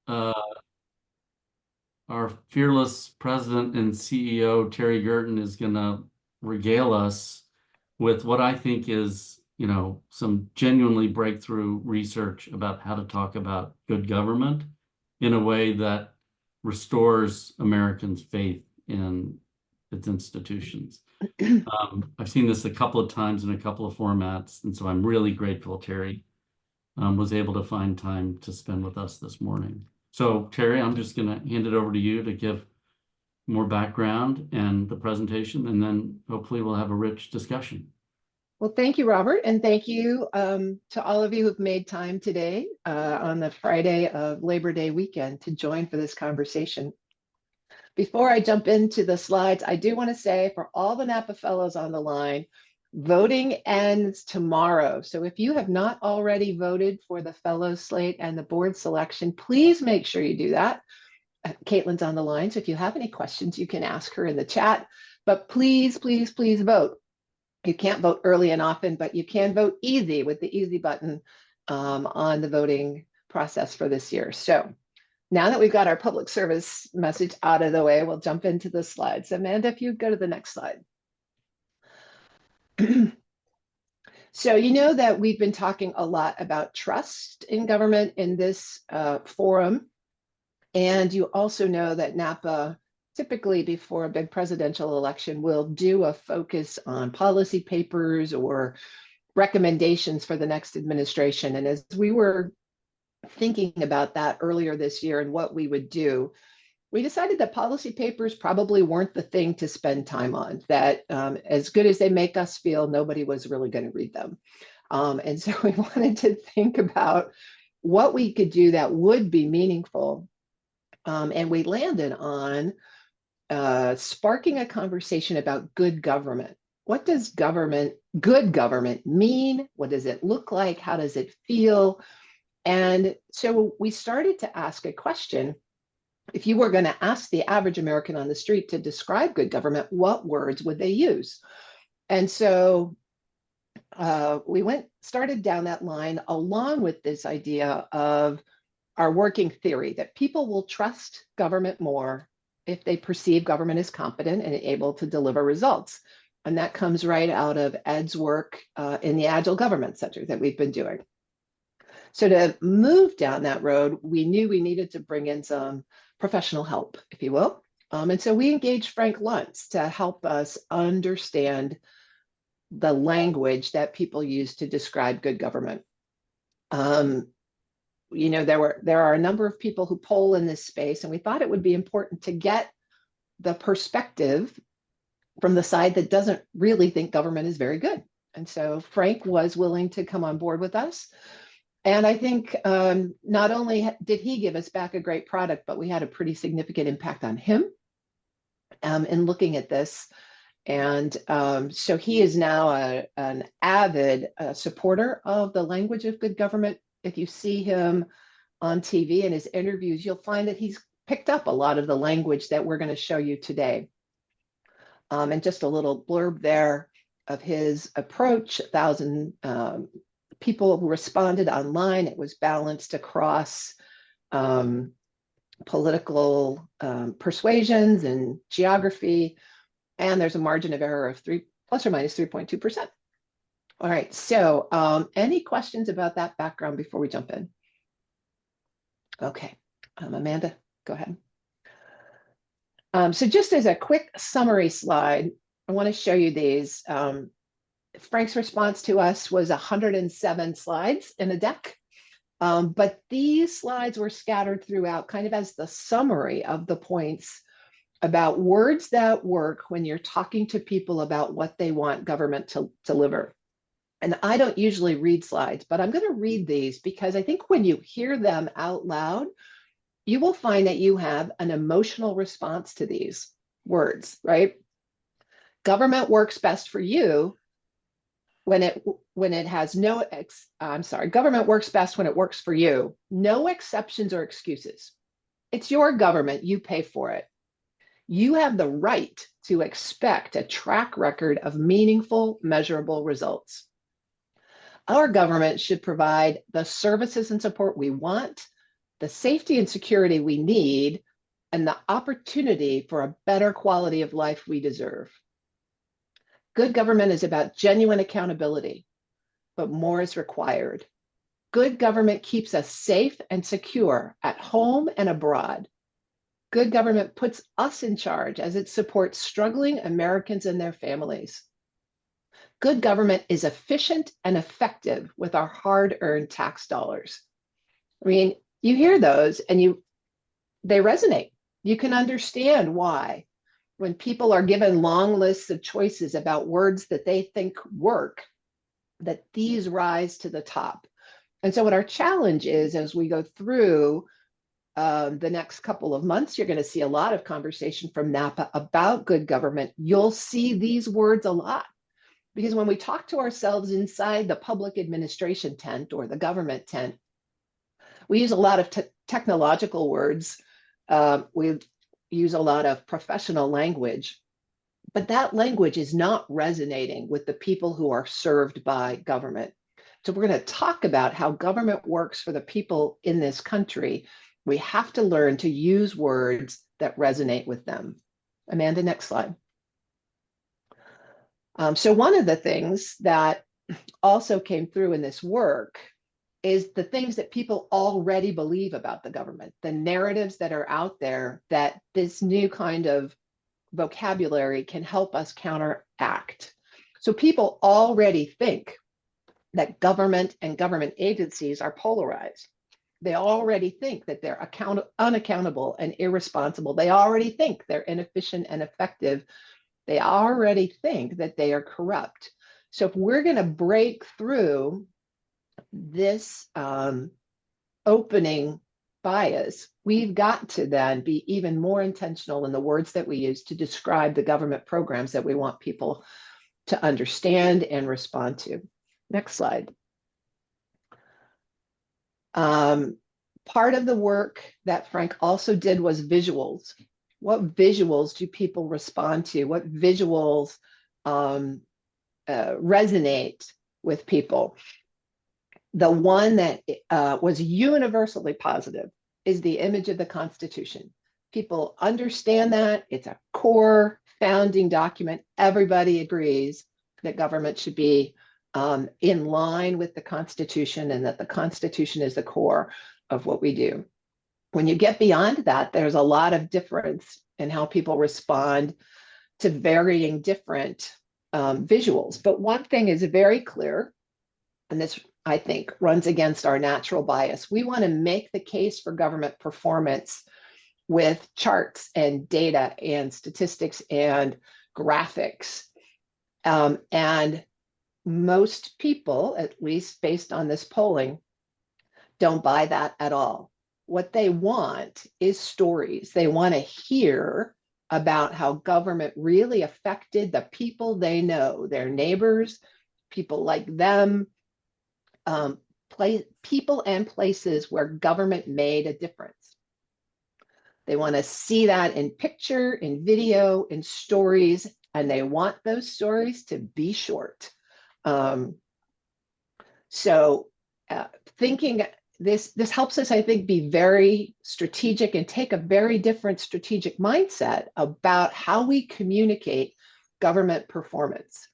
uh, our fearless president and CEO, Terry Gerton, is going to regale us with what I think is, some genuinely breakthrough research about how to talk about good government in a way that restores Americans' faith in its institutions. I've seen this a couple of times in a couple of formats, and so I'm really grateful Terry was able to find time to spend with us this morning. So Terry, I'm just going to hand it over to you to give more background and the presentation, and then hopefully we'll have a rich discussion. Well, thank you, Robert, and thank you to all of you who've made time today on the Friday of Labor Day weekend to join for this conversation. Before I jump into the slides, I do want to say for all the Napa Fellows on the line, voting ends tomorrow. So if you have not already voted for the Fellows slate and the board selection, please make sure you do that. Caitlin's on the line, so if you have any questions, you can ask her in the chat. But please, please, please vote. You can't vote early and often, but you can vote easy with the easy button on the voting process for this year. So now that we've got our public service message out of the way, we'll jump into the slides. Amanda, if you go to the next slide. So you know that we've been talking a lot about trust in government in this forum. And you also know that NAPA, typically before a big presidential election, will do a focus on policy papers or recommendations for the next administration. And as we were thinking about that earlier this year and what we would do, we decided that policy papers probably weren't the thing to spend time on, that as good as they make us feel, nobody was really going to read them. And so we wanted to think about what we could do that would be meaningful. And we landed on sparking a conversation about good government. What does good government mean? What does it look like? How does it feel? And so we started to ask a question. If you were going to ask the average American on the street to describe good government, what words would they use? And so we started down that line along with this idea of our working theory that people will trust government more if they perceive government as competent and able to deliver results. And that comes right out of Ed's work in the Agile Government Center that we've been doing. So to move down that road, we knew we needed to bring in some professional help, if you will. And so we engaged Frank Luntz to help us understand the language that people use to describe good government. You know, there are a number of people who poll in this space, and we thought it would be important to get the perspective from the side that doesn't really think government is very good. And so Frank was willing to come on board with us. And I think not only did he give us back a great product, but we had a pretty significant impact on him in looking at this. And so he is now an avid supporter of the language of good government. If you see him on TV and his interviews, you'll find that he's picked up a lot of the language that we're going to show you today. And just a little blurb there of his approach. 1,000 people who responded online. It was balanced across political persuasions and geography. And there's a margin of error of plus or minus 3.2%. All right, so any questions about that background before we jump in? Okay, Amanda, go ahead. So just as a quick summary slide, I want to show you these. Frank's response to us was 107 slides in a deck, but these slides were scattered throughout kind of as the summary of the points about words that work when you're talking to people about what they want government to deliver. And I don't usually read slides, but I'm going to read these because I think when you hear them out loud, you will find that you have an emotional response to these words, right? Government works best for you when it has no, government works best when it works for you. No exceptions or excuses. It's your government, you pay for it. You have the right to expect a track record of meaningful, measurable results. Our government should provide the services and support we want, the safety and security we need, and the opportunity for a better quality of life we deserve. Good government is about genuine accountability, but more is required. Good government keeps us safe and secure at home and abroad. Good government puts us in charge as it supports struggling Americans and their families. Good government is efficient and effective with our hard-earned tax dollars. I mean, you hear those and they resonate. You can understand why when people are given long lists of choices about words that they think work, that these rise to the top. And so what our challenge is as we go through the next couple of months, you're going to see a lot of conversation from NAPA about good government. You'll see these words a lot because when we talk to ourselves inside the public administration tent or the government tent, we use a lot of technological words. We use a lot of professional language, but that language is not resonating with the people who are served by government. So we're going to talk about how government works for the people in this country. We have to learn to use words that resonate with them. Amanda, next slide. So one of the things that also came through in this work is the things that people already believe about the government, the narratives that are out there that this new kind of vocabulary can help us counteract. So people already think that government and government agencies are polarized. They already think that they're unaccountable and irresponsible. They already think they're inefficient and effective. They already think that they are corrupt. So if we're going to break through this opening bias, we've got to then be even more intentional in the words that we use to describe the government programs that we want people to understand and respond to. Next slide. Part of the work that Frank also did was visuals. What visuals do people respond to? What visuals resonate with people? The one that was universally positive is the image of the Constitution. People understand that. It's a core founding document. Everybody agrees that government should be in line with the Constitution and that the Constitution is the core of what we do. When you get beyond that, there's a lot of difference in how people respond to varying different visuals. But one thing is very clear, and this, I think, runs against our natural bias. We want to make the case for government performance with charts and data and statistics and graphics. And most people, at least based on this polling, don't buy that at all. What they want is stories. They want to hear about how government really affected the people they know, their neighbors, people like them, people and places where government made a difference. They want to see that in picture, in video, in stories, and they want those stories to be short. Thinking this helps us, I think, be very strategic and take a very different strategic mindset about how we communicate government performance.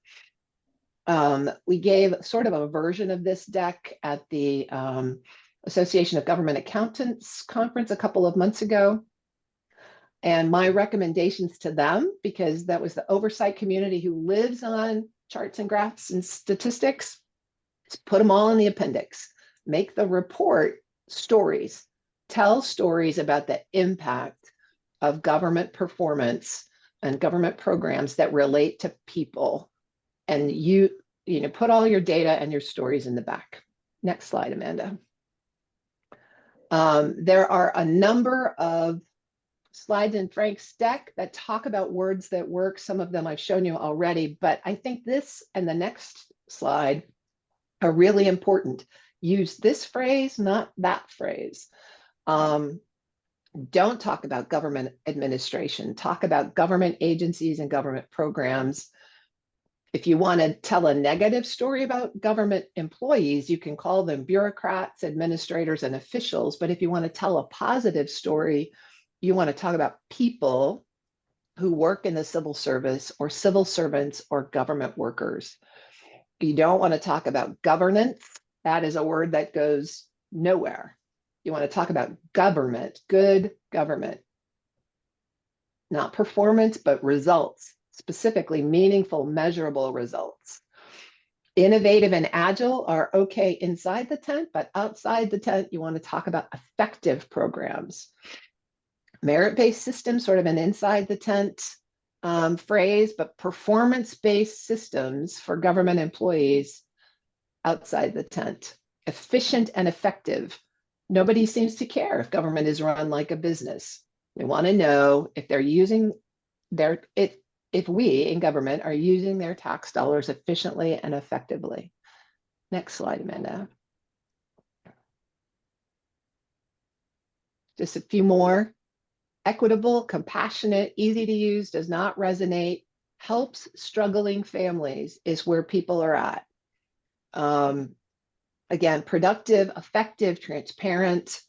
We gave sort of a version of this deck at the Association of Government Accountants conference a couple of months ago. And my recommendations to them, because that was the oversight community who lives on charts and graphs and statistics, is put them all in the appendix. Make the report stories. Tell stories about the impact of government performance and government programs that relate to people. And you put all your data and your stories in the back. Next slide, Amanda. There are a number of slides in Frank's deck that talk about words that work. Some of them I've shown you already, but I think this and the next slide are really important. Use this phrase, not that phrase. Don't talk about government administration. Talk about government agencies and government programs. If you want to tell a negative story about government employees, you can call them bureaucrats, administrators, and officials. But if you want to tell a positive story, you want to talk about people who work in the civil service or civil servants or government workers. You don't want to talk about governance. That is a word that goes nowhere. You want to talk about government, good government, not performance, but results, specifically meaningful, measurable results. Innovative and agile are okay inside the tent, but outside the tent, you want to talk about effective programs. Merit-based systems, sort of an inside the tent phrase, but performance-based systems for government employees outside the tent. Efficient and effective. Nobody seems to care if government is run like a business. They want to know if they're using if we in government are using their tax dollars efficiently and effectively. Next slide, Amanda. Just a few more. Equitable, compassionate, easy to use, does not resonate, helps struggling families is where people are at. Again, productive, effective, transparent.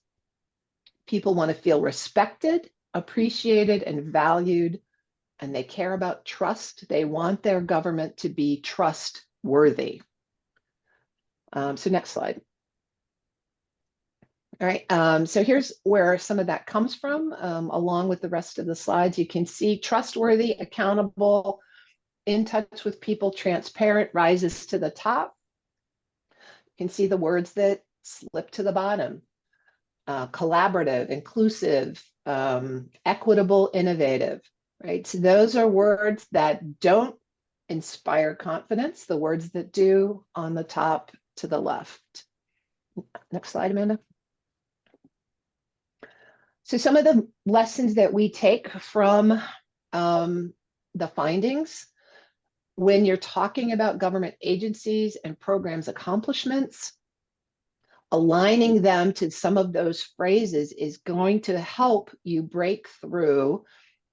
People want to feel respected, appreciated, and valued, and they care about trust. They want their government to be trustworthy. So next slide. All right, so here's where some of that comes from, along with the rest of the slides. You can see trustworthy, accountable, in touch with people, transparent, rises to the top. You can see the words that slip to the bottom. Collaborative, inclusive, equitable, innovative, right? So those are words that don't inspire confidence, the words that do on the top to the left. Next slide, Amanda. So some of the lessons that we take from the findings when you're talking about government agencies and programs accomplishments, aligning them to some of those phrases is going to help you break through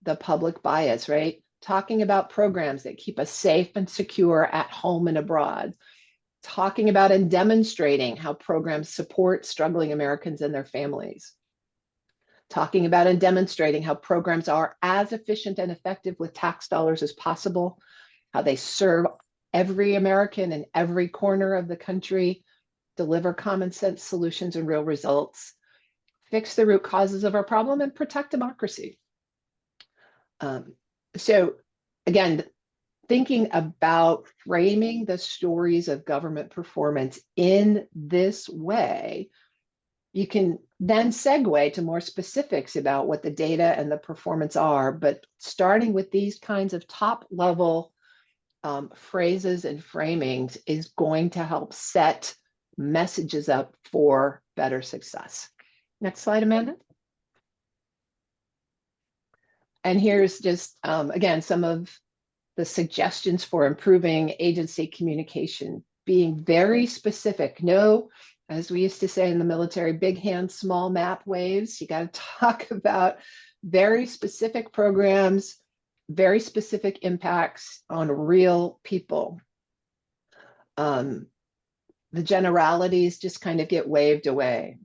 the public bias, right? Talking about programs that keep us safe and secure at home and abroad. Talking about and demonstrating how programs support struggling Americans and their families. Talking about and demonstrating how programs are as efficient and effective with tax dollars as possible, how they serve every American in every corner of the country, deliver common sense solutions and real results, fix the root causes of our problem, and protect democracy. So again, thinking about framing the stories of government performance in this way, you can then segue to more specifics about what the data and the performance are, but starting with these kinds of top level phrases and framings is going to help set messages up for better success. Next slide, Amanda. And here's just, again, some of the suggestions for improving agency communication, being very specific. No, as we used to say in the military, big hand, small map waves. You got to talk about very specific programs, very specific impacts on real people. The generalities just kind of get waved away.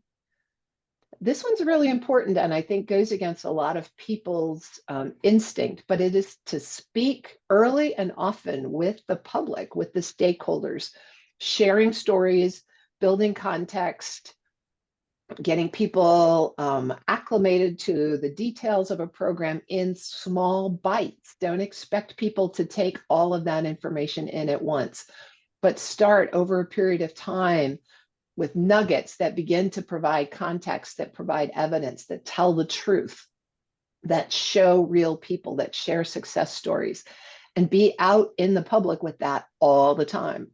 This one's really important and I think goes against a lot of people's instinct, but it is to speak early and often with the public, with the stakeholders, sharing stories, building context, getting people acclimated to the details of a program in small bites. Don't expect people to take all of that information in at once, but start over a period of time with nuggets that begin to provide context, that provide evidence, that tell the truth, that show real people, that share success stories, and be out in the public with that all the time.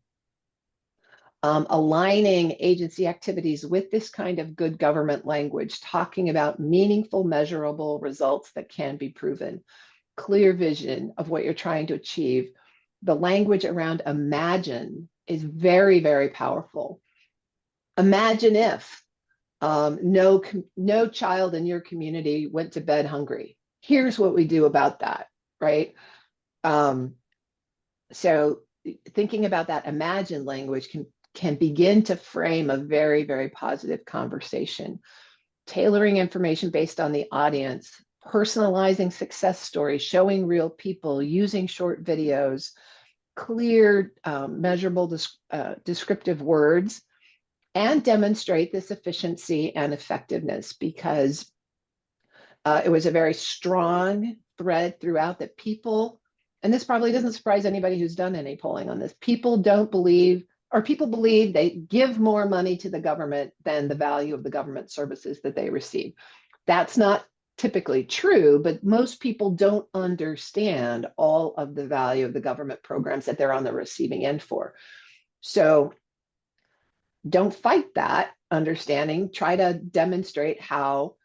Aligning agency activities with this kind of good government language, talking about meaningful, measurable results that can be proven, clear vision of what you're trying to achieve. The language around imagine is very, very powerful. Imagine if no child in your community went to bed hungry. Here's what we do about that, right? So thinking about that imagined language can begin to frame a very, very positive conversation. Tailoring information based on the audience, personalizing success stories, showing real people, using short videos, clear, measurable, descriptive words, and demonstrate this efficiency and effectiveness, because it was a very strong thread throughout that people, and this probably doesn't surprise anybody who's done any polling on this, people don't believe, or people believe they give more money to the government than the value of the government services that they receive. That's not typically true, but most people don't understand all of the value of the government programs that they're on the receiving end for. So don't fight that understanding. Try to demonstrate how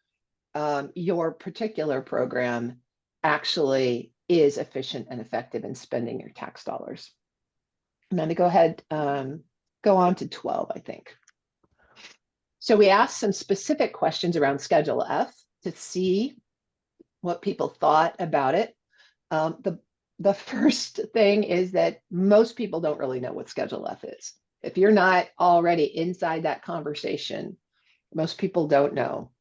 your particular program actually is efficient and effective in spending your tax dollars. I'm going to go ahead, go on to 12, I think. So we asked some specific questions around Schedule F to see what people thought about it. The first thing is that most people don't really know what Schedule F is. If you're not already inside that conversation, most people don't know.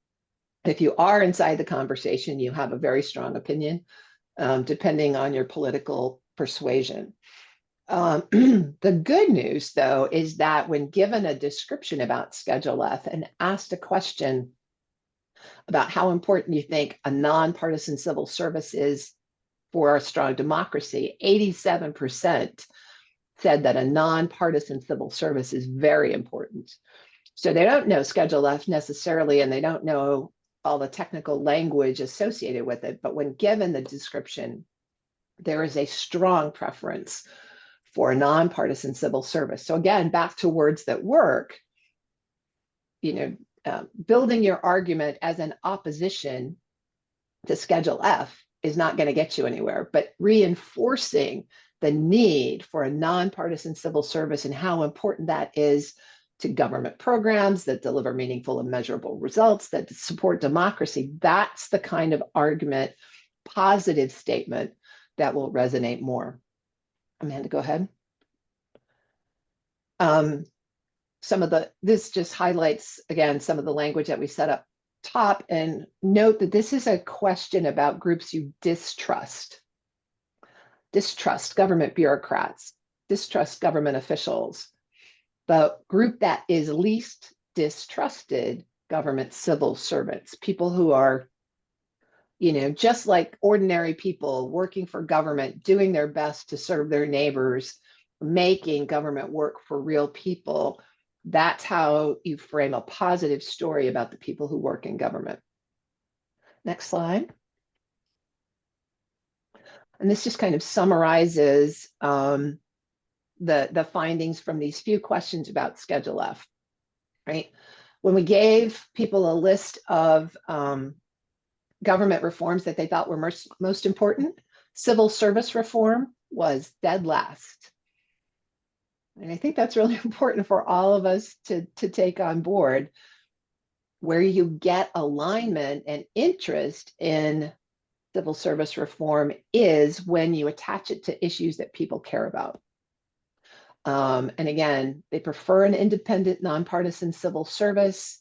If you are inside the conversation, you have a very strong opinion, depending on your political persuasion. The good news, though, is that when given a description about Schedule F and asked a question about how important you think a nonpartisan civil service is for a strong democracy, 87% said that a nonpartisan civil service is very important. So they don't know Schedule F necessarily, and they don't know all the technical language associated with it. But when given the description, there is a strong preference for a nonpartisan civil service. So again, back to words that work, building your argument as an opposition to Schedule F is not going to get you anywhere, but reinforcing the need for a nonpartisan civil service and how important that is to government programs that deliver meaningful and measurable results, that support democracy, that's the kind of argument, positive statement that will resonate more. Amanda, go ahead. This just highlights, again, some of the language that we set up top, and note that this is a question about groups you distrust. Distrust government bureaucrats, distrust government officials. The group that is least distrusted, government civil servants, people who are, just like ordinary people working for government, doing their best to serve their neighbors, making government work for real people. That's how you frame a positive story about the people who work in government. Next slide. And this just kind of summarizes the findings from these few questions about Schedule F, right? When we gave people a list of government reforms that they thought were most important, civil service reform was dead last. And I think that's really important for all of us to take on board. Where you get alignment and interest in civil service reform is when you attach it to issues that people care about. And again, they prefer an independent, nonpartisan civil service.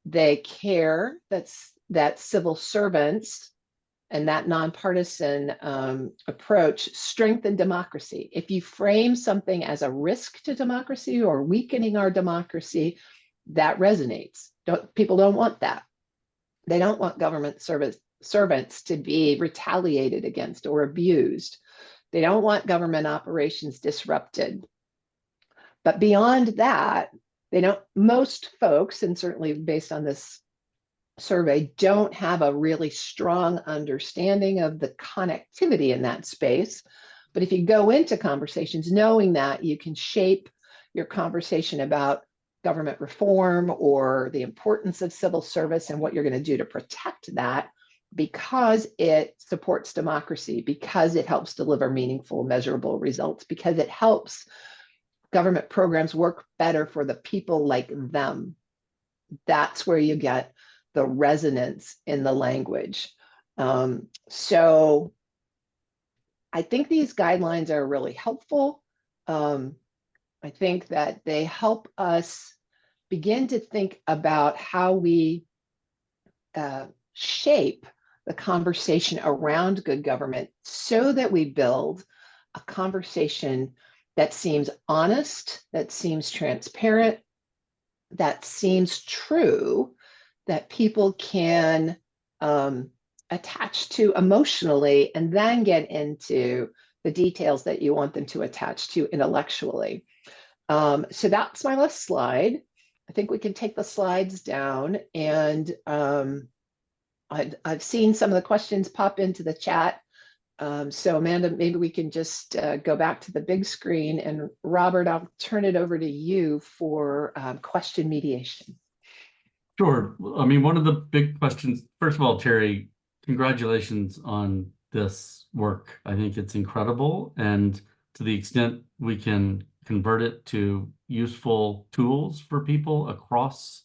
They care that civil servants and that nonpartisan approach strengthen democracy. If you frame something as a risk to democracy or weakening our democracy, that resonates. People don't want that. They don't want government servants to be retaliated against or abused. They don't want government operations disrupted. But beyond that, most folks, and certainly based on this survey, don't have a really strong understanding of the connectivity in that space. But if you go into conversations knowing that, you can shape your conversation about government reform or the importance of civil service and what you're going to do to protect that, because it supports democracy, because it helps deliver meaningful, measurable results, because it helps government programs work better for the people like them. That's where you get the resonance in the language. So I think these guidelines are really helpful. I think that they help us begin to think about how we shape the conversation around good government so that we build a conversation that seems honest, that seems transparent, that seems true, that people can attach to emotionally, and then get into the details that you want them to attach to intellectually. So that's my last slide. I think we can take the slides down, and I've seen some of the questions pop into the chat. So Amanda, maybe we can just go back to the big screen, and Robert, I'll turn it over to you for question mediation. Sure. I mean, one of the big questions, first of all, Terry, congratulations on this work. I think it's incredible. And to the extent we can convert it to useful tools for people across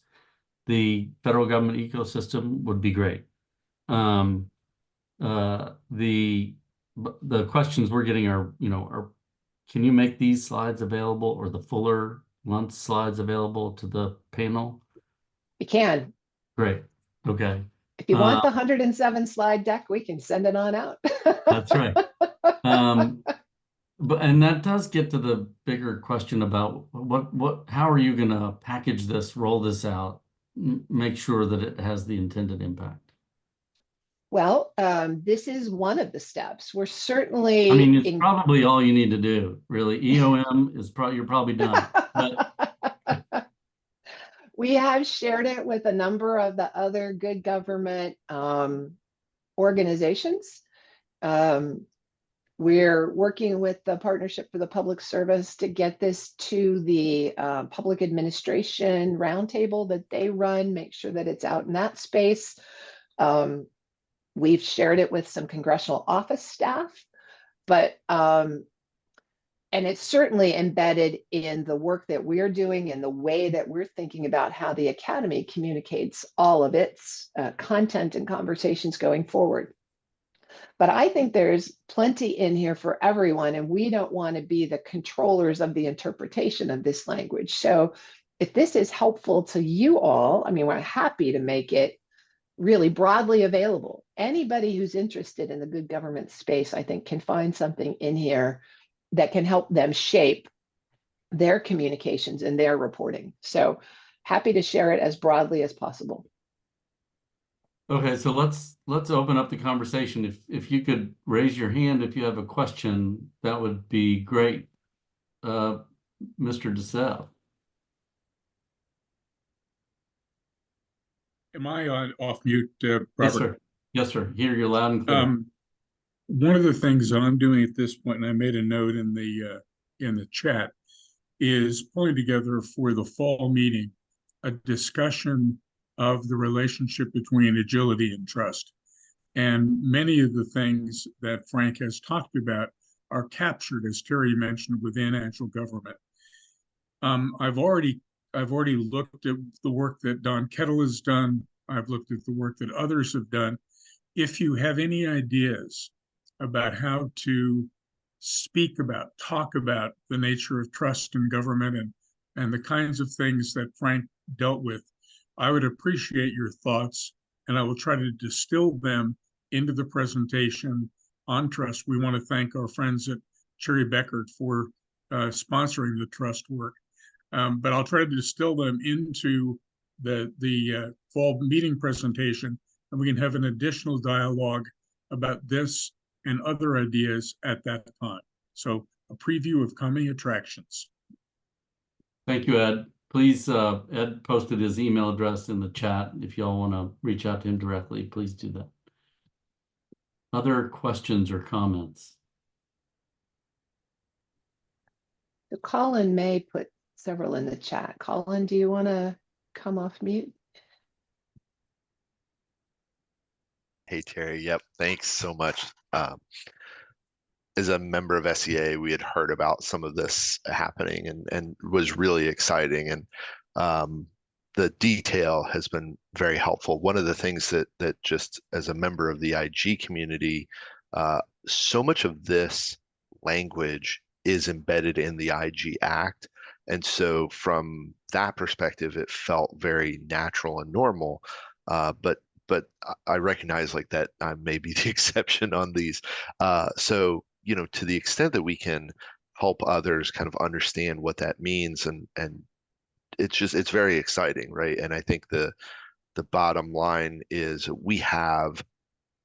the federal government ecosystem would be great. The questions we're getting are, can you make these slides available, or the fuller Luntz slides available to the panel? We can. Great. Okay. If you want the 107 slide deck, we can send it on out. That's right. And that does get to the bigger question about how are you going to package this, roll this out, make sure that it has the intended impact? Well, this is one of the steps. We're certainly. I mean, it's probably all you need to do, really. EOM is you're probably done. But we have shared it with a number of the other good government organizations. We're working with the Partnership for the Public Service to get this to the public administration roundtable that they run, make sure that it's out in that space. We've shared it with some congressional office staff, but and it's certainly embedded in the work that we're doing and the way that we're thinking about how the Academy communicates all of its content and conversations going forward. But I think there's plenty in here for everyone, and we don't want to be the controllers of the interpretation of this language. So if this is helpful to you all, I mean, we're happy to make it really broadly available. Anybody who's interested in the good government space, I think, can find something in here that can help them shape their communications and their reporting. So happy to share it as broadly as possible. Okay, so let's open up the conversation. If you could raise your hand if you have a question, that would be great. Mr. DeSalle. Am I off mute, Robert? Yes, sir. Yes, sir. Hear you loud and clear. One of the things that I'm doing at this point, and I made a note in the chat, is pulling together for the fall meeting a discussion of the relationship between agility and trust. And many of the things that Frank has talked about are captured, as Terry mentioned, within Agile Government. I've already looked at the work that Don Kettle has done. I've looked at the work that others have done. If you have any ideas about how to talk about the nature of trust in government and the kinds of things that Frank dealt with, I would appreciate your thoughts, and I will try to distill them into the presentation on trust. We want to thank our friends at Cherry Bekaert for sponsoring the trust work. But I'll try to distill them into the fall meeting presentation, and we can have an additional dialogue about this and other ideas at that time. So a preview of coming attractions. Thank you, Ed. Please, Ed posted his email address in the chat. If y'all want to reach out to him directly, please do that. Other questions or comments? So Colin may put several in the chat. Colin, do you want to come off mute? Hey, Terry. Yep. Thanks so much. As a member of SEA, we had heard about some of this happening and was really exciting. And the detail has been very helpful. One of the things that just as a member of the IG community, so much of this language is embedded in the IG Act. And so from that perspective, it felt very natural and normal. But I recognize like that I may be the exception on these. So, to the extent that we can help others kind of understand what that means, and it's very exciting, right? And I think the bottom line is we have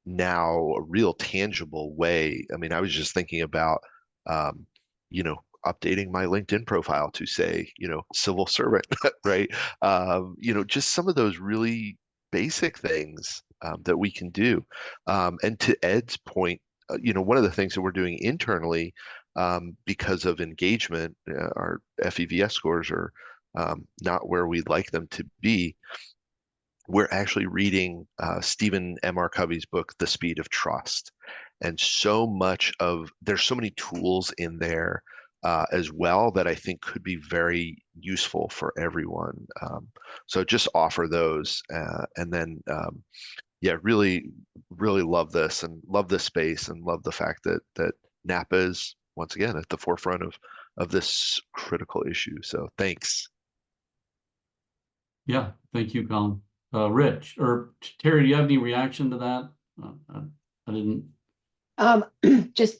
now a real tangible way. I mean, I was just thinking about, um, updating my LinkedIn profile to say, civil servant, right? Just some of those really basic things that we can do. And to Ed's point, one of the things that we're doing internally, because of engagement, our FEVS scores are not where we'd like them to be. We're actually reading Stephen M. R. Covey's book, The Speed of Trust. And there's so many tools in there as well that I think could be very useful for everyone. So just offer those. And then, yeah, really, really love this and love this space and love the fact that Napa is, once again, at the forefront of this critical issue. So thanks. Yeah, thank you, Colin. Rich or Terry, do you have any reaction to that? I didn't.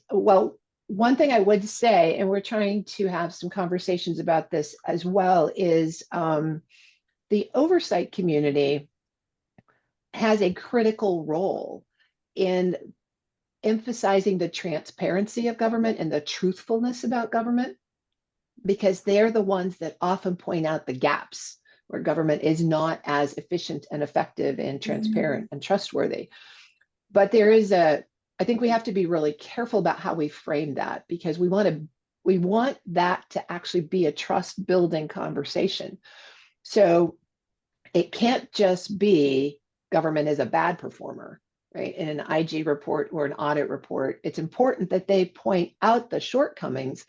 Well, one thing I would say, and we're trying to have some conversations about this as well, is the oversight community has a critical role in emphasizing the transparency of government and the truthfulness about government, because they're the ones that often point out the gaps where government is not as efficient and effective and transparent and trustworthy. But I think we have to be really careful about how we frame that, because we want that to actually be a trust building conversation. So it can't just be government is a bad performer, right? In an IG report or an audit report, it's important that they point out the shortcomings,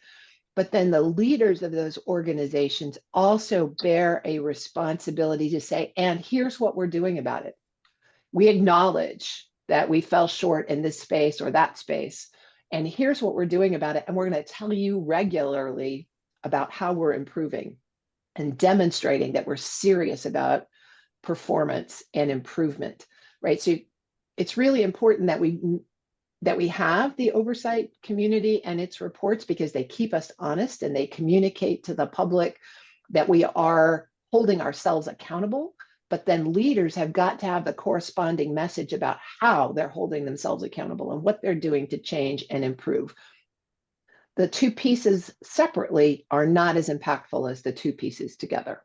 but then the leaders of those organizations also bear a responsibility to say, and here's what we're doing about it. We acknowledge that we fell short in this space or that space, and here's what we're doing about it. And we're going to tell you regularly about how we're improving and demonstrating that we're serious about performance and improvement, right? So it's really important that we have the oversight community and its reports, because they keep us honest and they communicate to the public that we are holding ourselves accountable. But then leaders have got to have the corresponding message about how they're holding themselves accountable and what they're doing to change and improve. The two pieces separately are not as impactful as the two pieces together.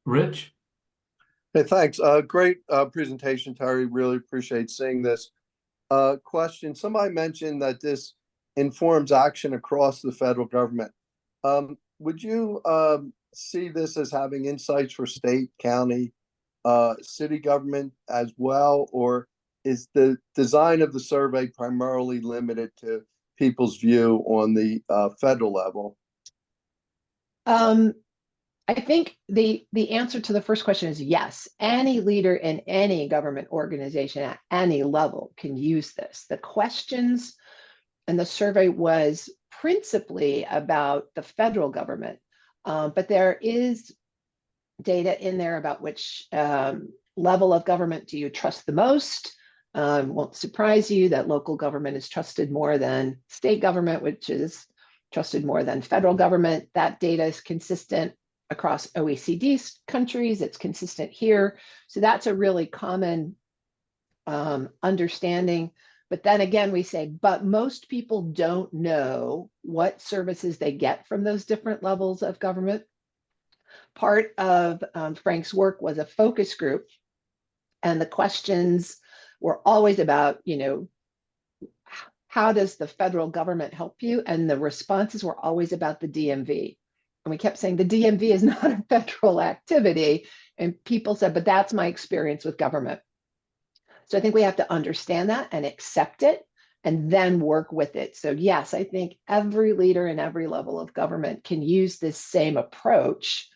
Rich? Hey, thanks. Great presentation, Terry. Really appreciate seeing this. Question, somebody mentioned that this informs action across the federal government. Would you see this as having insights for state, county, city government as well? Or is the design of the survey primarily limited to people's view on the federal level? I think the answer to the first question is yes. Any leader in any government organization at any level can use this. The questions and the survey was principally about the federal government, but there is data in there about which level of government do you trust the most. Won't surprise you that local government is trusted more than state government, which is trusted more than federal government. That data is consistent across OECD countries. It's consistent here. So that's a really common understanding. But then again, we say, but most people don't know what services they get from those different levels of government. Part of Frank's work was a focus group, and the questions were always about, how does the federal government help you? And the responses were always about the DMV. And we kept saying the DMV is not a federal activity. And people said, but that's my experience with government. So I think we have to understand that and accept it and then work with it. So yes, I think every leader in every level of government can use this same approach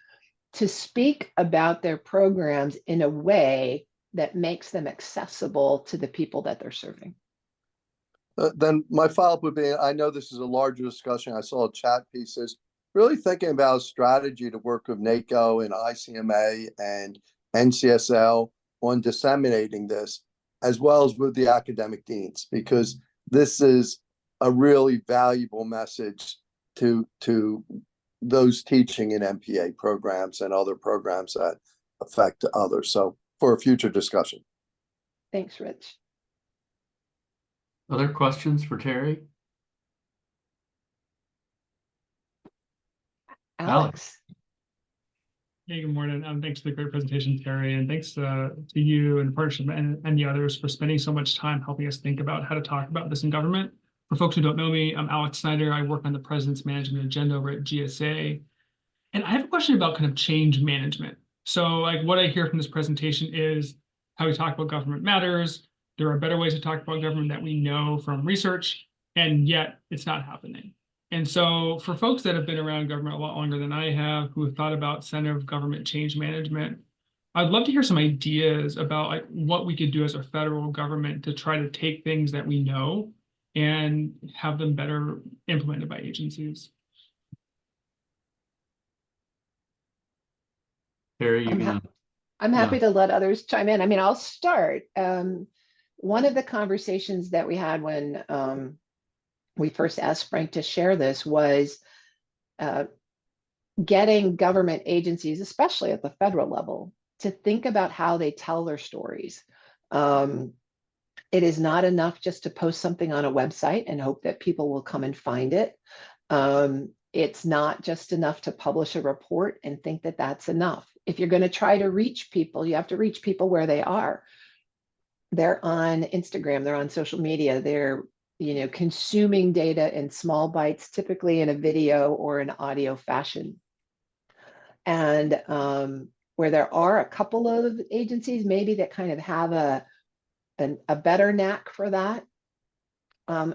to speak about their programs in a way that makes them accessible to the people that they're serving. Then my follow-up would be, I know this is a larger discussion. I saw chat pieces, really thinking about a strategy to work with NACO and ICMA and NCSL on disseminating this, as well as with the academic deans, because this is a really valuable message to those teaching in MPA programs and other programs that affect others. So for a future discussion. Thanks, Rich. Other questions for Terry? Alex. Hey, good morning. Thanks for the great presentation, Terry, and thanks to you and the partnership and the others for spending so much time helping us think about how to talk about this in government. For folks who don't know me, I'm Alex Snyder. I work on the President's Management Agenda over at GSA. And I have a question about kind of change management. So like what I hear from this presentation is how we talk about government matters. There are better ways to talk about government that we know from research, and yet it's not happening. And so for folks that have been around government a lot longer than I have, who have thought about center of government change management, I'd love to hear some ideas about like what we could do as a federal government to try to take things that we know and have them better implemented by agencies. Terry, you're gonna. I'm happy to let others chime in. I mean, I'll start. One of the conversations that we had when we first asked Frank to share this was getting government agencies, especially at the federal level, to think about how they tell their stories. It is not enough just to post something on a website and hope that people will come and find it. It's not just enough to publish a report and think that that's enough. If you're going to try to reach people, you have to reach people where they are. They're on Instagram, they're on social media, they're consuming data in small bites, typically in a video or an audio fashion. And where there are a couple of agencies maybe that kind of have a better knack for that,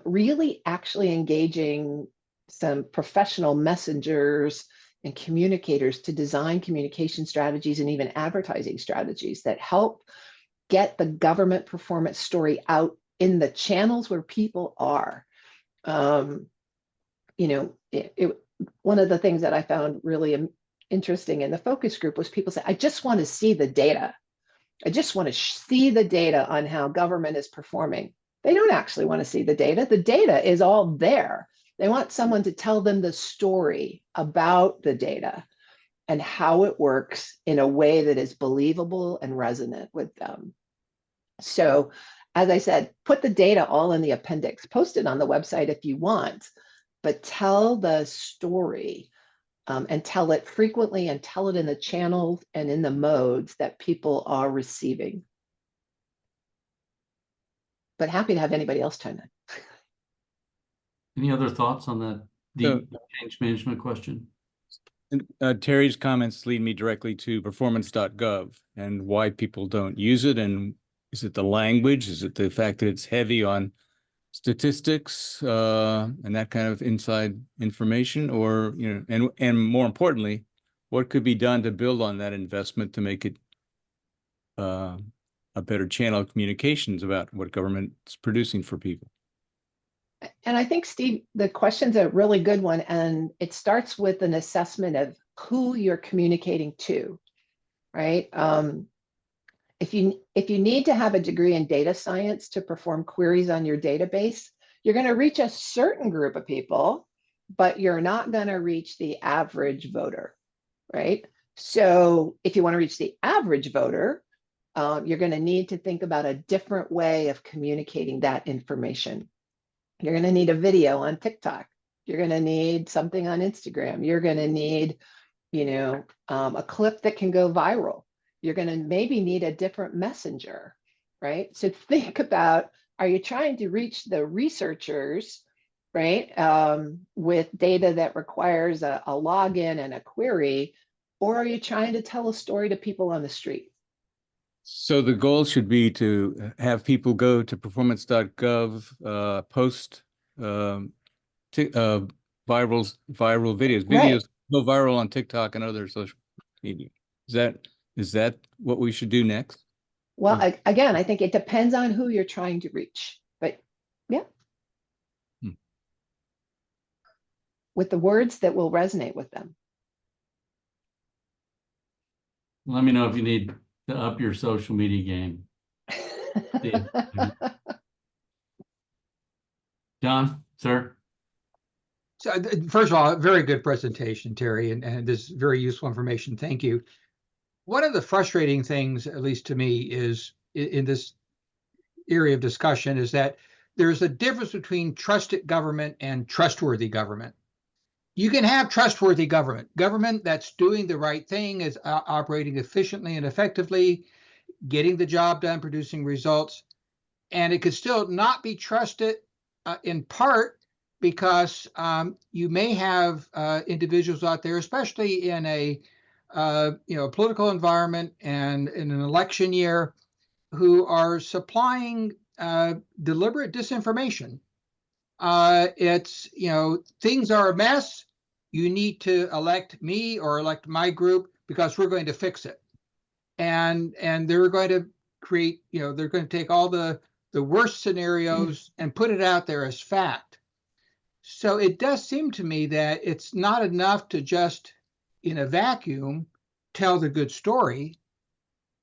really actually engaging some professional messengers and communicators to design communication strategies and even advertising strategies that help get the government performance story out in the channels where people are. One of the things that I found really interesting in the focus group was people say, I just want to see the data. I just want to see the data on how government is performing. They don't actually want to see the data. The data is all there. They want someone to tell them the story about the data and how it works in a way that is believable and resonant with them. So, as I said, put the data all in the appendix, post it on the website if you want, but tell the story and tell it frequently and tell it in the channels and in the modes that people are receiving. But happy to have anybody else chime in. Any other thoughts on that deep change management question? Terry's comments lead me directly to performance.gov and why people don't use it. And is it the language? Is it the fact that it's heavy on statistics and that kind of inside information? Or, and more importantly, what could be done to build on that investment to make it a better channel of communications about what government's producing for people? And I think, Steve, the question's a really good one. And it starts with an assessment of who you're communicating to, right? If you need to have a degree in data science to perform queries on your database, you're going to reach a certain group of people, but you're not going to reach the average voter, right? So if you want to reach the average voter, you're going to need to think about a different way of communicating that information. You're going to need a video on TikTok. You're going to need something on Instagram. You're going to need, a clip that can go viral. You're going to maybe need a different messenger, right? So think about, are you trying to reach the researchers, right, with data that requires a login and a query, or are you trying to tell a story to people on the street? So the goal should be to have people go to performance.gov, post viral videos. Videos go viral on TikTok and other social media. Is that what we should do next? Well, again, I think it depends on who you're trying to reach. But yeah. with the words that will resonate with them. Let me know if you need to up your social media game. John, sir? So, first of all, very good presentation, Terry, and this is very useful information. Thank you. One of the frustrating things, at least to me, is in this area of discussion is that there's a difference between trusted government and trustworthy government. You can have trustworthy government that's doing the right thing, is operating efficiently and effectively, getting the job done, producing results, and it could still not be trusted in part because you may have individuals out there, especially in a political environment and in an election year, who are supplying deliberate disinformation. It's, things are a mess. You need to elect me or elect my group because we're going to fix it. And they're going to create, they're going to take all the worst scenarios and put it out there as fact. So it does seem to me that it's not enough to just, in a vacuum, tell the good story,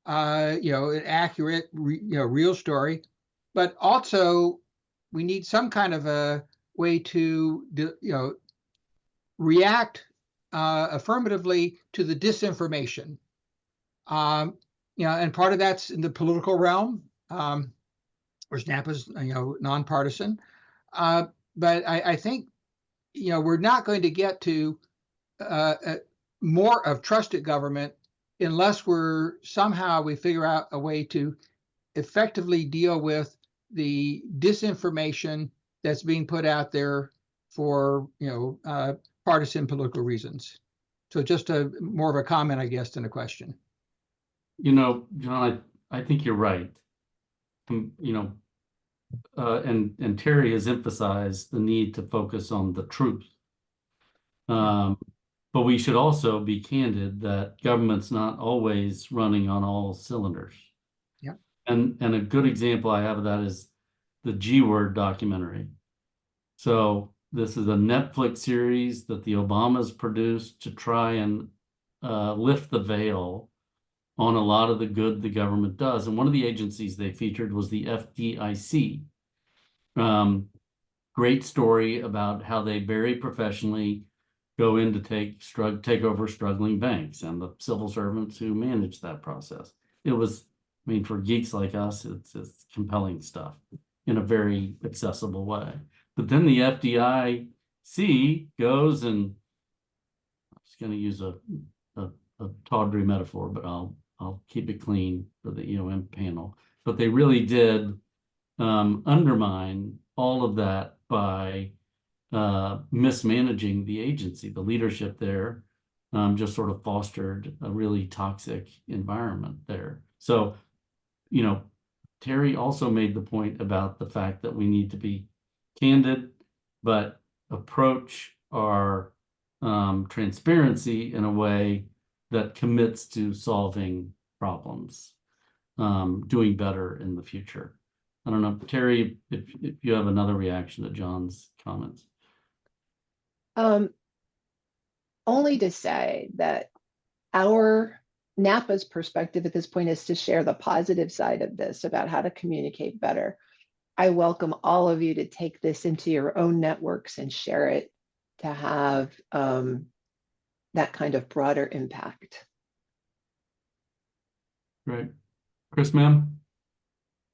an accurate, real story, but also we need some kind of a way to, react affirmatively to the disinformation. And part of that's in the political realm, where NAPA's, nonpartisan. But I think, we're not going to get to more of trusted government unless we figure out a way to effectively deal with the disinformation that's being put out there for, partisan political reasons. So just more of a comment, I guess, than a question. John, I think you're right. And Terry has emphasized the need to focus on the truth. But we should also be candid that government's not always running on all cylinders. Yeah. And a good example I have of that is the G Word documentary. So this is a Netflix series that the Obamas produced to try and lift the veil on a lot of the good the government does. And one of the agencies they featured was the FDIC. Great story about how they very professionally go in to take over struggling banks and the civil servants who manage that process. It was, for geeks like us, it's compelling stuff in a very accessible way. But then the FDIC goes and, I'm just going to use a tawdry metaphor, but I'll keep it clean for the EOM panel. But they really did undermine all of that by mismanaging the agency. The leadership there just sort of fostered a really toxic environment there. So, Terry also made the point about the fact that we need to be candid, but approach our transparency in a way that commits to solving problems, doing better in the future. I don't know, Terry, if you have another reaction to John's comments. Only to say that our NAPA's perspective at this point is to share the positive side of this about how to communicate better. I welcome all of you to take this into your own networks and share it to have that kind of broader impact. Great. Chris, ma'am?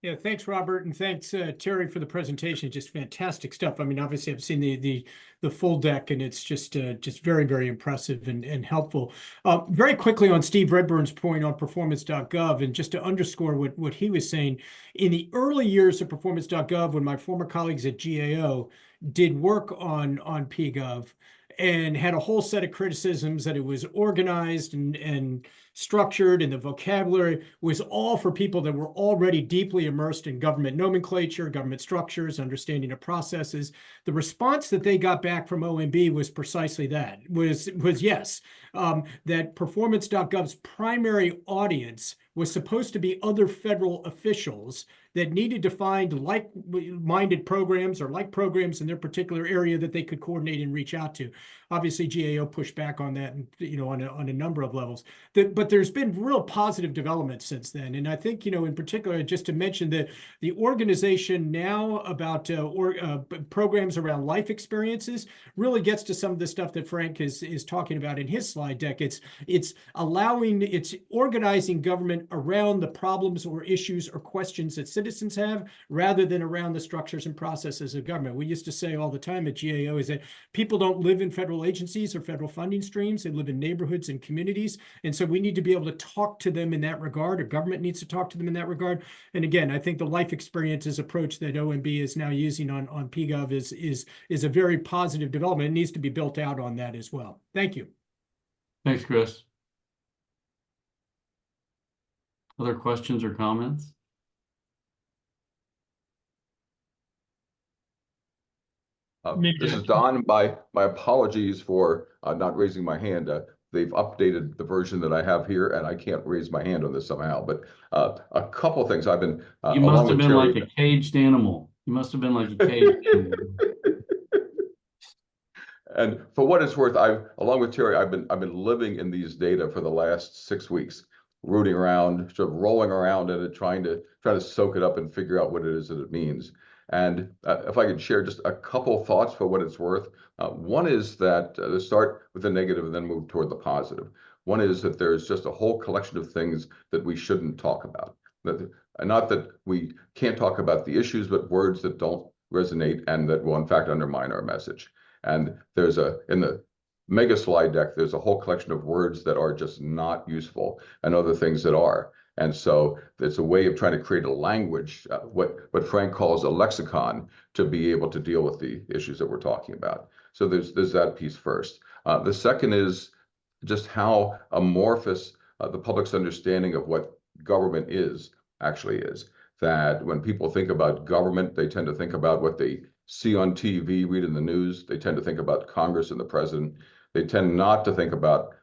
Yeah, thanks, Robert, and thanks, Terry, for the presentation. Just fantastic stuff. Obviously, I've seen the full deck, and it's just very, very impressive and helpful. Very quickly on Steve Redburn's point on performance.gov, and just to underscore what he was saying, in the early years of performance.gov, when my former colleagues at GAO did work on PGov, and had a whole set of criticisms that it was organized and structured, and the vocabulary was all for people that were already deeply immersed in government nomenclature, government structures, understanding of processes. The response that they got back from OMB was precisely that, was yes, that performance.gov's primary audience was supposed to be other federal officials that needed to find like-minded programs or like programs in their particular area that they could coordinate and reach out to. Obviously, GAO pushed back on that, and on a number of levels. But there's been real positive development since then. And I think, in particular, just to mention that the organization now about programs around life experiences really gets to some of the stuff that Frank is talking about in his slide deck. It's organizing government around the problems or issues or questions that citizens have, rather than around the structures and processes of government. We used to say all the time at GAO is that people don't live in federal agencies or federal funding streams. They live in neighborhoods and communities. And so we need to be able to talk to them in that regard, or government needs to talk to them in that regard. And again, I think the life experiences approach that OMB is now using on PGov is a very positive development. It needs to be built out on that as well. Thank you. Thanks, Chris. Other questions or comments? This is Don. My apologies for not raising my hand. They've updated the version that I have here, and I can't raise my hand on this somehow. But a couple of things I've been. You must have been like a caged animal. You must have been like a caged animal. And for what it's worth, along with Terry, I've been living in these data for the last 6 weeks, rooting around, sort of rolling around in it, trying to soak it up and figure out what it is that it means. And if I could share just a couple thoughts for what it's worth. One is that to start with the negative and then move toward the positive. One is that there's just a whole collection of things that we shouldn't talk about. Not that we can't talk about the issues, but words that don't resonate and that will in fact undermine our message. And there's in the mega slide deck, there's a whole collection of words that are just not useful and other things that are. And so it's a way of trying to create a language, what Frank calls a lexicon, to be able to deal with the issues that we're talking about. So there's that piece first. The second is just how amorphous the public's understanding of what government actually is. That when people think about government, they tend to think about what they see on TV, read in the news. They tend to think about Congress and the president. They tend not to think about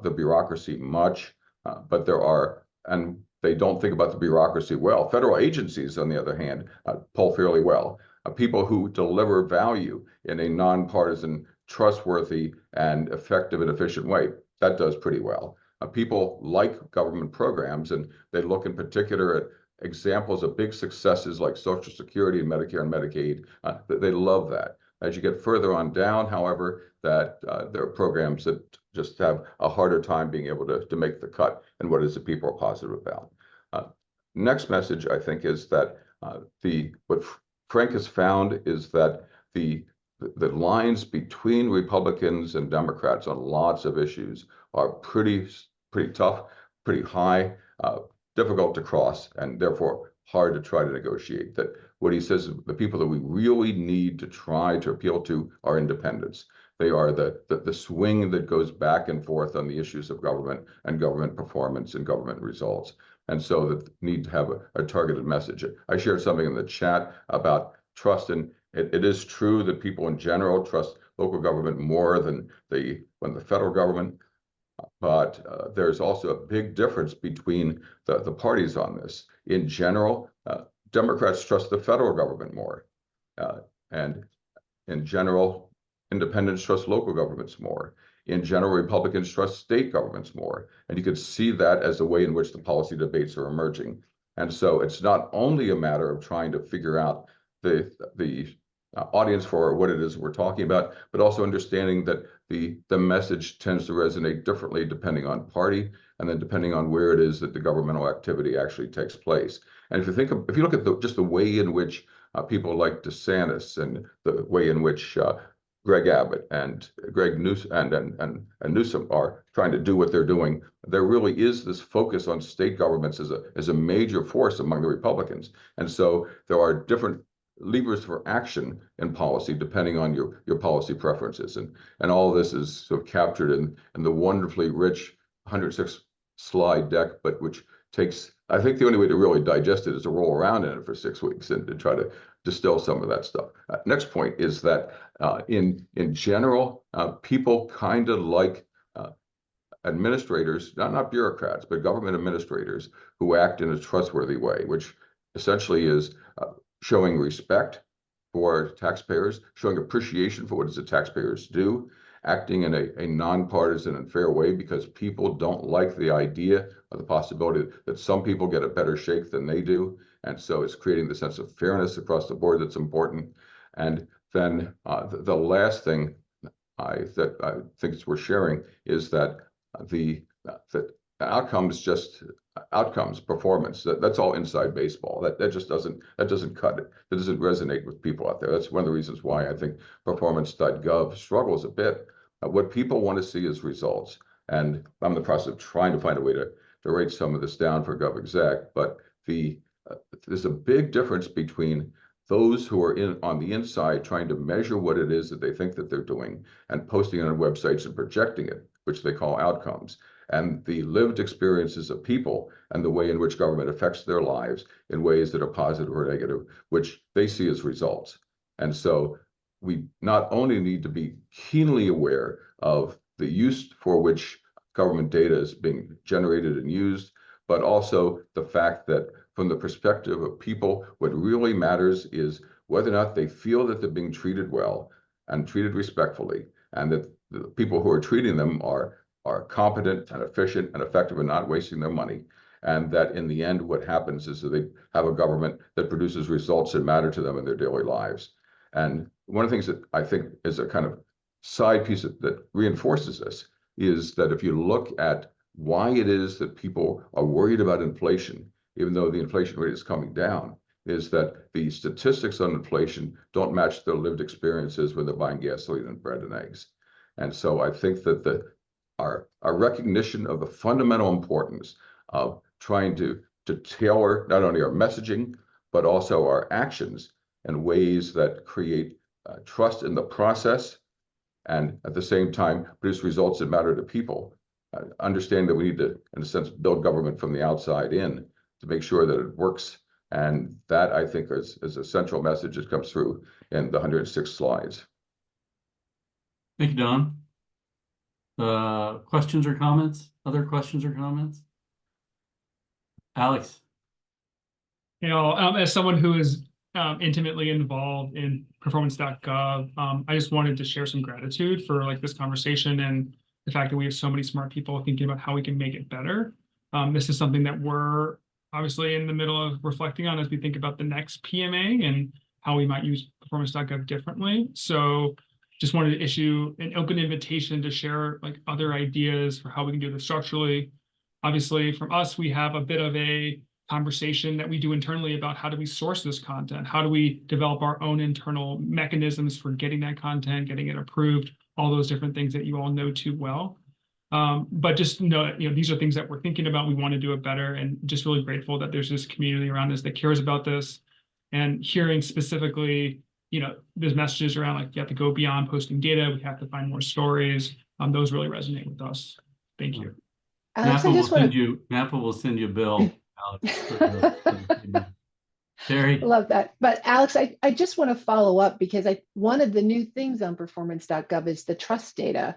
the bureaucracy much, but there are, and they don't think about the bureaucracy well. Federal agencies, on the other hand, poll fairly well. People who deliver value in a nonpartisan, trustworthy, and effective and efficient way, that does pretty well. People like government programs, and they look in particular at examples of big successes like Social Security and Medicare and Medicaid. They love that. As you get further on down, however, that there are programs that just have a harder time being able to make the cut, and what is it people are positive about. Next message, I think, is that what Frank has found is that the lines between Republicans and Democrats on lots of issues are pretty tough, pretty high, difficult to cross, and therefore hard to try to negotiate. That what he says, the people that we really need to try to appeal to are independents. They are the swing that goes back and forth on the issues of government and government performance and government results. And so that need to have a targeted message. I shared something in the chat about trust, and it is true that people in general trust local government more than the federal government. But there's also a big difference between the parties on this. In general, Democrats trust the federal government more. And in general, independents trust local governments more. In general, Republicans trust state governments more. And you can see that as the way in which the policy debates are emerging. And so it's not only a matter of trying to figure out the audience for what it is we're talking about, but also understanding that the message tends to resonate differently depending on party, and then depending on where it is that the governmental activity actually takes place. And if you look at just the way in which people like DeSantis, and the way in which Greg Abbott and Greg Newsom and Newsom are trying to do what they're doing, there really is this focus on state governments as a major force among the Republicans. And so there are different levers for action in policy depending on your policy preferences, and all of this is sort of captured in the wonderfully rich 106 slide deck, but which takes, I think the only way to really digest it is to roll around in it for 6 weeks and to try to distill some of that stuff. Next point is that in general, people kind of like administrators, not bureaucrats, but government administrators who act in a trustworthy way, which essentially is showing respect for taxpayers, showing appreciation for what is the taxpayers do, acting in a nonpartisan and fair way, because people don't like the idea of the possibility that some people get a better shake than they do. And so it's creating the sense of fairness across the board that's important. And then the last thing I think it's worth sharing is that the outcomes, performance, that's all inside baseball. That just doesn't cut it. That doesn't resonate with people out there. That's one of the reasons why I think performance.gov struggles a bit. What people want to see is results. And I'm in the process of trying to find a way to write some of this down for GovExec, but there's a big difference between those who are on the inside trying to measure what it is that they think that they're doing and posting it on websites and projecting it, which they call outcomes, and the lived experiences of people and the way in which government affects their lives in ways that are positive or negative, which they see as results. And so we not only need to be keenly aware of the use for which government data is being generated and used, but also the fact that from the perspective of people, what really matters is whether or not they feel that they're being treated well and treated respectfully, and that the people who are treating them are competent and efficient and effective and not wasting their money. And that in the end, what happens is that they have a government that produces results that matter to them in their daily lives. And one of the things that I think is a kind of side piece that reinforces this is that if you look at why it is that people are worried about inflation, even though the inflation rate is coming down, is that the statistics on inflation don't match their lived experiences when they're buying gasoline and bread and eggs. And so I think that our recognition of the fundamental importance of trying to tailor not only our messaging, but also our actions in ways that create trust in the process, and at the same time produce results that matter to people. Understand that we need to, in a sense, build government from the outside in to make sure that it works. And that, I think, is a central message that comes through in the 106 slides. Thank you, Don. Questions or comments? Other questions or comments? Alex. As someone who is intimately involved in performance.gov, I just wanted to share some gratitude for this conversation and the fact that we have so many smart people thinking about how we can make it better. This is something that we're obviously in the middle of reflecting on as we think about the next PMA and how we might use performance.gov differently. So just wanted to issue an open invitation to share other ideas for how we can do this structurally. Obviously, from us, we have a bit of a conversation that we do internally about how do we source this content? How do we develop our own internal mechanisms for getting that content, getting it approved, all those different things that you all know too well. But just know, these are things that we're thinking about. We want to do it better, and just really grateful that there's this community around us that cares about this. And hearing specifically, there's messages around you have to go beyond posting data. We have to find more stories. Those really resonate with us. Thank you. Alex, Napa will send you a bill, Alex. Terry. Love that. But Alex, I just want to follow up because one of the new things on performance.gov is the trust data.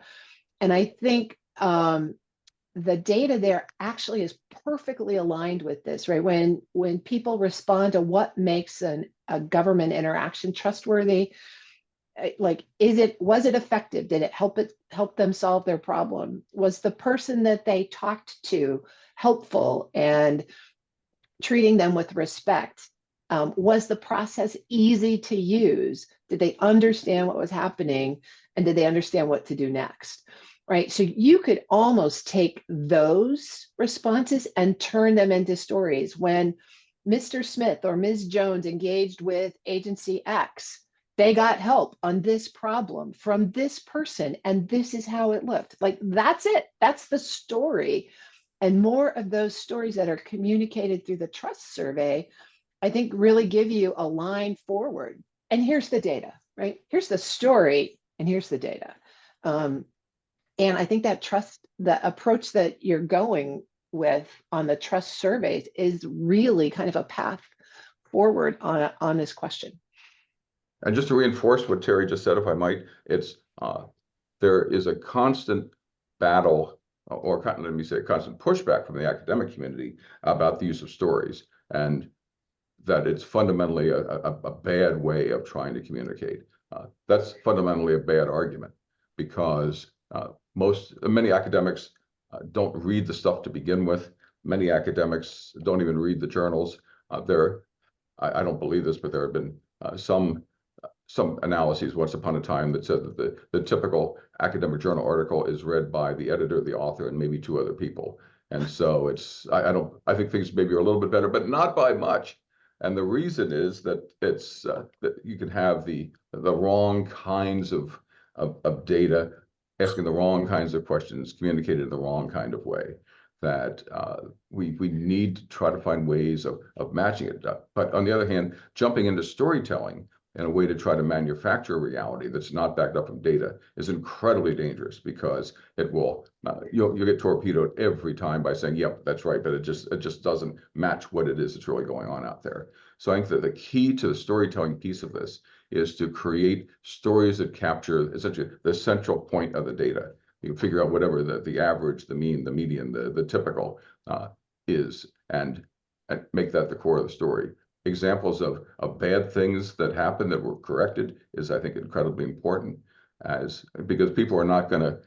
And I think the data there actually is perfectly aligned with this, right? When people respond to what makes a government interaction trustworthy, was it effective? Did it help them solve their problem? Was the person that they talked to helpful and treating them with respect? Was the process easy to use? Did they understand what was happening? And did they understand what to do next? Right. So you could almost take those responses and turn them into stories. When Mr. Smith or Ms. Jones engaged with agency X, they got help on this problem from this person, and this is how it looked. That's it. That's the story. And more of those stories that are communicated through the trust survey, I think, really give you a line forward. And here's the data, right? Here's the story, and here's the data. And I think that the approach that you're going with on the trust surveys is really kind of a path forward on this question. And just to reinforce what Terry just said, if I might, it's there is a constant battle let me say, constant pushback from the academic community about the use of stories, and that it's fundamentally a bad way of trying to communicate. That's fundamentally a bad argument, because many academics don't read the stuff to begin with. Many academics don't even read the journals. I don't believe this, but there have been some analyses once upon a time that said that the typical academic journal article is read by the editor, the author, and maybe two other people. And so I think things maybe are a little bit better, but not by much. And the reason is that that you can have the wrong kinds of data, asking the wrong kinds of questions, communicated in the wrong kind of way. That we need to try to find ways of matching it up. But on the other hand, jumping into storytelling in a way to try to manufacture a reality that's not backed up from data is incredibly dangerous, because it will you'll get torpedoed every time by saying, yep, that's right, but it just doesn't match what it is that's really going on out there. So I think that the key to the storytelling piece of this is to create stories that capture essentially the central point of the data. You can figure out whatever the average, the mean, the median, the typical is, and make that the core of the story. Examples of bad things that happened that were corrected is, I think, incredibly important, because people are not going to,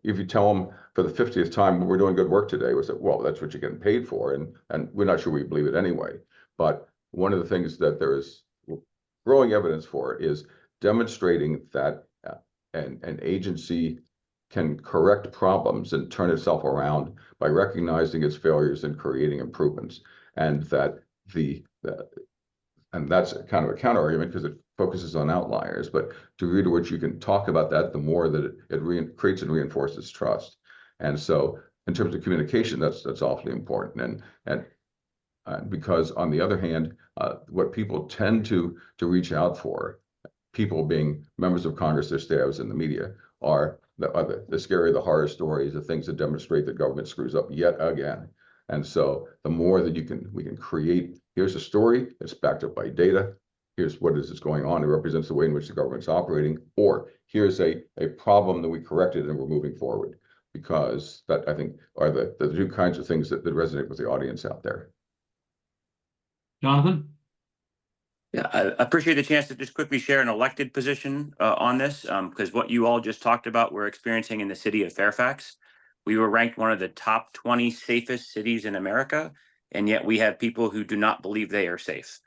if you tell them for the 50th time, we're doing good work today, was that, well, that's what you're getting paid for, and we're not sure we believe it anyway. But one of the things that there is growing evidence for is demonstrating that an agency can correct problems and turn itself around by recognizing its failures and creating improvements, and that and that's kind of a counter argument, because it focuses on outliers. But the degree to which you can talk about that, the more that it creates and reinforces trust. And so, in terms of communication, that's awfully important. And because on the other hand, what people tend to reach out for, people being members of Congress, their staffs, and the media, are the scary, the horror stories, the things that demonstrate that government screws up yet again. And so the more that we can create, here's a story that's backed up by data, here's what is going on, it represents the way in which the government's operating, or here's a problem that we corrected and we're moving forward. Because that, I think, are the two kinds of things that resonate with the audience out there. Jonathan? Yeah, I appreciate the chance to just quickly share an elected position on this, because what you all just talked about, we're experiencing in the city of Fairfax. We were ranked one of the top 20 safest cities in America, and yet we have people who do not believe they are safe.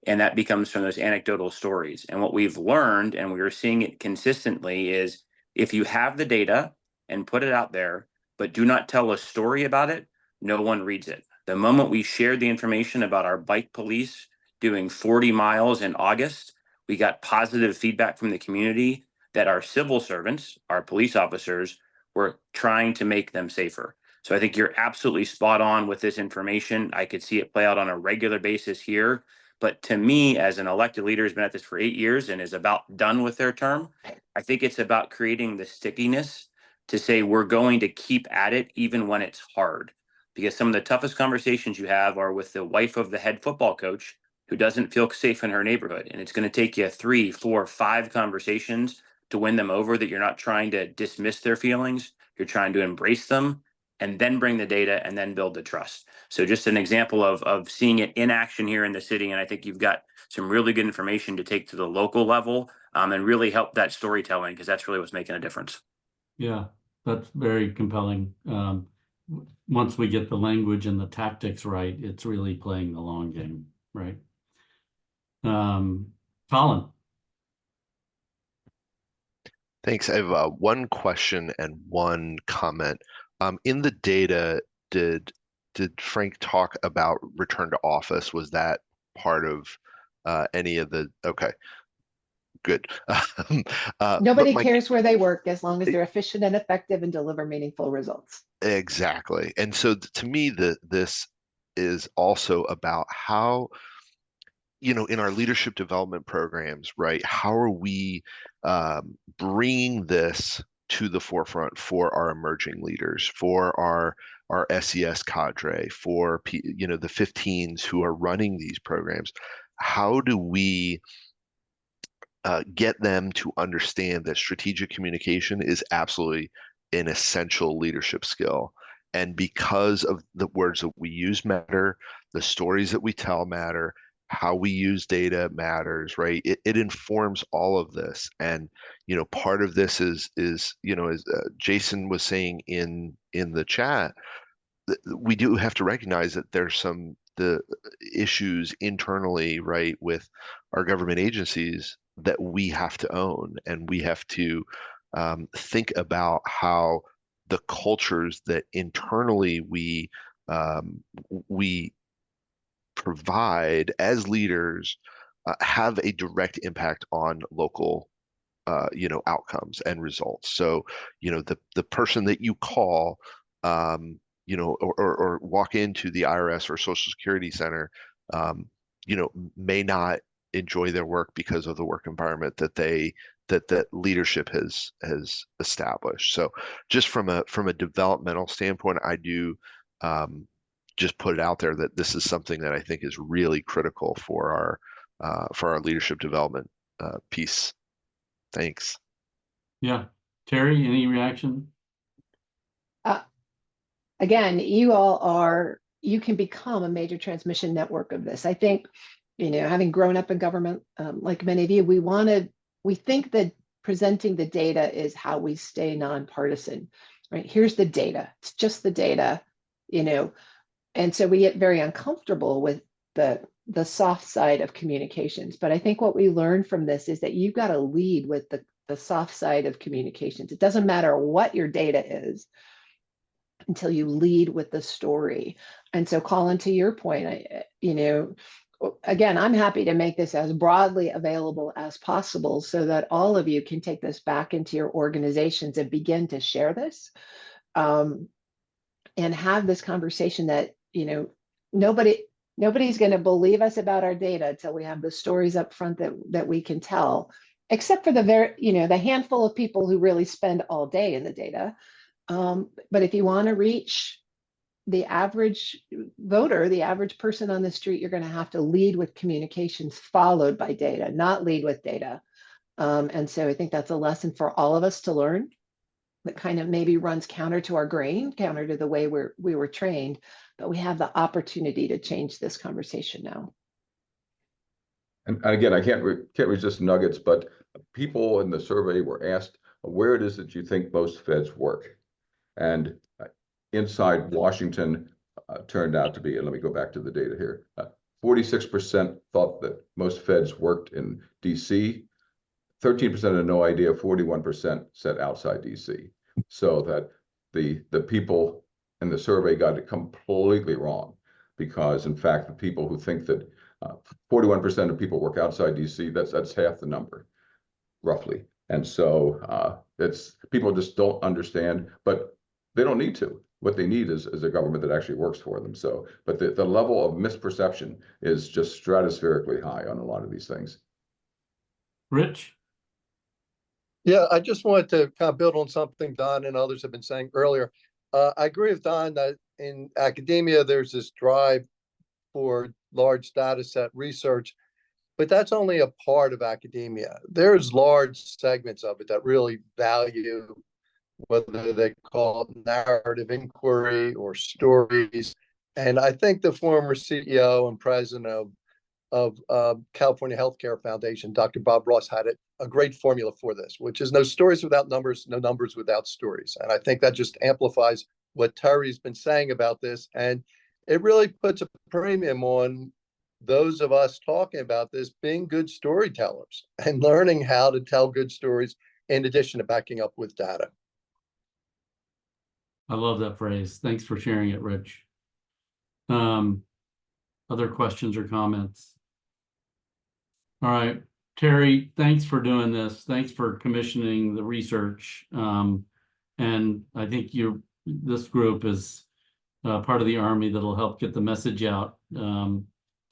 And that becomes from those anecdotal stories. And what we've learned, and we are seeing it consistently, is if you have the data and put it out there, but do not tell a story about it, no one reads it. The moment we shared the information about our bike police doing 40 miles in August, we got positive feedback from the community that our civil servants, our police officers, were trying to make them safer. So I think you're absolutely spot on with this information. I could see it play out on a regular basis here. But to me, as an elected leader who's been at this for 8 years and is about done with their term, I think it's about creating the stickiness to say we're going to keep at it even when it's hard. Because some of the toughest conversations you have are with the wife of the head football coach who doesn't feel safe in her neighborhood. And it's going to take you 3, 4, 5 conversations to win them over, that you're not trying to dismiss their feelings. You're trying to embrace them and then bring the data and then build the trust. So just an example of seeing it in action here in the city. And I think you've got some really good information to take to the local level and really help that storytelling, because that's really what's making a difference. Yeah, that's very compelling. Once we get the language and the tactics right, it's really playing the long game, right? Colin. Thanks. I have one question and one comment. In the data, did Frank talk about return to office? Was that part of any of the? Okay, good. Nobody cares where they work as long as they're efficient and effective and deliver meaningful results. Exactly. And so to me, this is also about how, in our leadership development programs, right? How are we bringing this to the forefront for our emerging leaders, for our SES cadre, for the 15s who are running these programs? How do we get them to understand that strategic communication is absolutely an essential leadership skill, And because of the words that we use matter, the stories that we tell matter, how we use data matters, right? It informs all of this. And, you know, part of this is, you know, as Jason was saying in the chat, we do have to recognize that there's the issues internally, right, with our government agencies that we have to own, and we have to think about how the cultures that internally we provide as leaders have a direct impact on local you know, outcomes and results. So, you know, the person that you call you know, or walk into the IRS or Social Security Center, you know, may not enjoy their work because of the work environment that that leadership has established. So just from a developmental standpoint, I do just put it out there that this is something that I think is really critical for our leadership development piece. Thanks. Yeah. Terry, any reaction? Again, you can become a major transmission network of this. I think, you know, having grown up in government, like many of you, we think that presenting the data is how we stay nonpartisan, right? Here's the data. It's just the data, you know, and so we get very uncomfortable with the soft side of communications. But I think what we learned from this is that you've got to lead with the soft side of communications. It doesn't matter what your data is until you lead with the story. And so, Colin, to your point, you know, again, I'm happy to make this as broadly available as possible so that all of you can take this back into your organizations and begin to share this and have this conversation that, you know, nobody's going to believe us about our data until we have the stories up front that we can tell, except for the handful of people who really spend all day in the data. But if you want to reach the average voter, the average person on the street, you're going to have to lead with communications followed by data, not lead with data. And so I think that's a lesson for all of us to learn that kind of maybe runs counter to our grain, counter to the way we were trained, but we have the opportunity to change this conversation now. And again, I can't resist nuggets, but people in the survey were asked where it is that you think most feds work. And inside Washington turned out to be, and let me go back to the data here, 46% thought that most feds worked in DC, 13% had no idea, 41% said outside DC. So that the people in the survey got it completely wrong, because in fact, the people who think that 41% of people work outside DC, that's half the number, roughly. And so it's people just don't understand, but they don't need to. What they need is a government that actually works for them. So, but the level of misperception is just stratospherically high on a lot of these things. Rich? Yeah, I just wanted to kind of build on something Don and others have been saying earlier. I agree with Don that in academia, there's this drive for large data set research, but that's only a part of academia. There's large segments of it that really value, whether they call it narrative inquiry or stories. And I think the former CEO and president of California Healthcare Foundation, Dr. Bob Ross, had a great formula for this, which is no stories without numbers, no numbers without stories. And I think that just amplifies what Terry's been saying about this. And it really puts a premium on those of us talking about this being good storytellers and learning how to tell good stories in addition to backing up with data. I love that phrase. Thanks for sharing it, Rich. Other questions or comments? All right, Terry, thanks for doing this. Thanks for commissioning the research. And I think this group is part of the Army that'll help get the message out to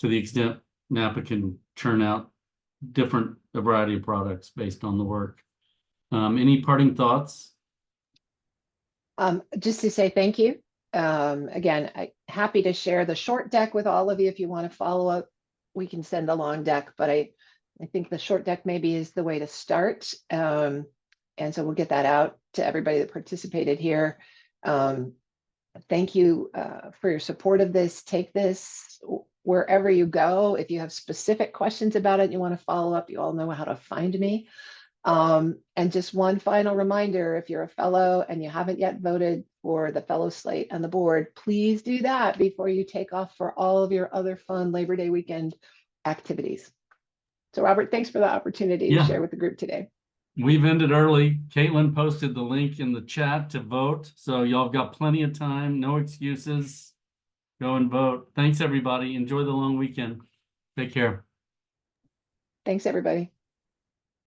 the extent Napa can churn out a variety of products based on the work. Any parting thoughts? Just to say thank you. Again, I'm happy to share the short deck with all of you. If you want to follow up, we can send a long deck, but I think the short deck maybe is the way to start. And so we'll get that out to everybody that participated here. Thank you for your support of this. Take this wherever you go. If you have specific questions about it, you want to follow up, you all know how to find me. And just one final reminder, if you're a fellow and you haven't yet voted for the fellow slate and the board, please do that before you take off for all of your other fun Labor Day weekend activities. So Robert, thanks for the opportunity to Yeah. share with the group today. We've ended early. Caitlin posted the link in the chat to vote. So y'all have got plenty of time, no excuses. Go and vote. Thanks, everybody. Enjoy the long weekend. Take care. Thanks, everybody.